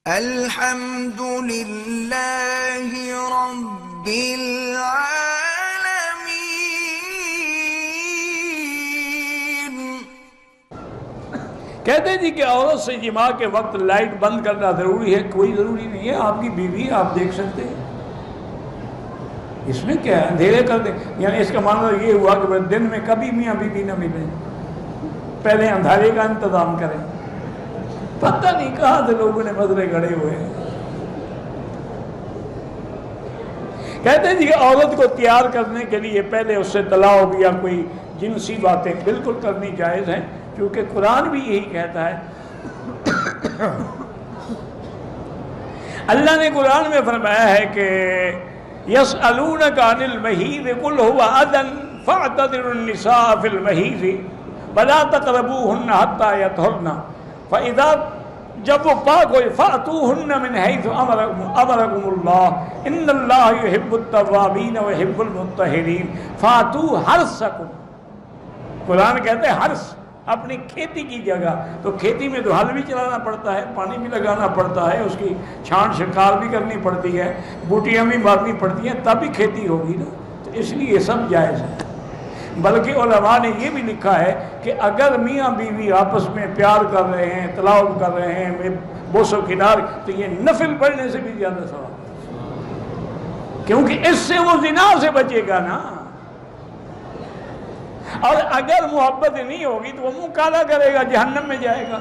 الحمد للہ رب العالمین۔ کہتے ہیں جی کہ عورت سے جماع کے وقت لائٹ بند کرنا ضروری ہے؟ کوئی ضروری نہیں ہے، آپ کی بیوی آپ دیکھ سکتے ہیں، اس میں کیا ہے، اندھیرے کر دیں۔ یعنی اس کا معنی یہ ہوا کہ دن میں کبھی میاں بیوی نہ ملیں، پہلے اندھیرے کا انتظام کریں۔ پتہ نہیں کہاں سے لوگوں نے مسئلے گھڑے ہوئے ہیں۔ کہتے ہیں جی کہ عورت کو تیار کرنے کے لیے پہلے اس سے طلاق یا کوئی جنسی باتیں بالکل کرنی جائز ہیں، کیونکہ قرآن بھی یہی کہتا ہے۔ اللہ نے قرآن میں فرمایا ہے کہ يَسْأَلُونَكَ عَنِ الْمَحِيضِ قُلْ هُوَ أَذًى فَاعْتَزِلُوا النِّسَاءَ فِي الْمَحِيضِ وَلَا تَقْرَبُوهُنَّ حَتَّى يَطْهُرْنَ فَإِذَا جب وہ پاک ہوئے فَأْتُوهُنَّ مِنْ حَيْثُ أَمَرَكُمُ اللَّهُ إِنَّ اللَّهَ يُحِبُّ التَّوَّابِينَ وَيُحِبُّ الْمُتَّطَهِّرِينَ فَأْتُوا حَرْثَكُمْ۔ قرآن کہتے ہیں حرث، اپنی کھیتی کی جگہ۔ تو کھیتی میں تو ہل بھی چلانا پڑتا ہے، پانی بھی لگانا پڑتا ہے، اس کی چھان چھکار بھی کرنی پڑتی ہے، بوٹیاں بھی مارنی پڑتی ہیں، تب ہی کھیتی ہوگی نا۔ تو اس لیے یہ سب جائز ہے۔ بلکہ علماء نے یہ بھی لکھا ہے کہ اگر میاں بیوی آپس میں پیار کر رہے ہیں، طلاق کر رہے ہیں، بوس و کنار، تو یہ نفل پڑھنے سے بھی زیادہ ثواب، کیونکہ اس سے وہ زنا سے بچے گا نا۔ اور اگر محبت نہیں ہوگی تو وہ منہ کالا کرے گا، جہنم میں جائے گا۔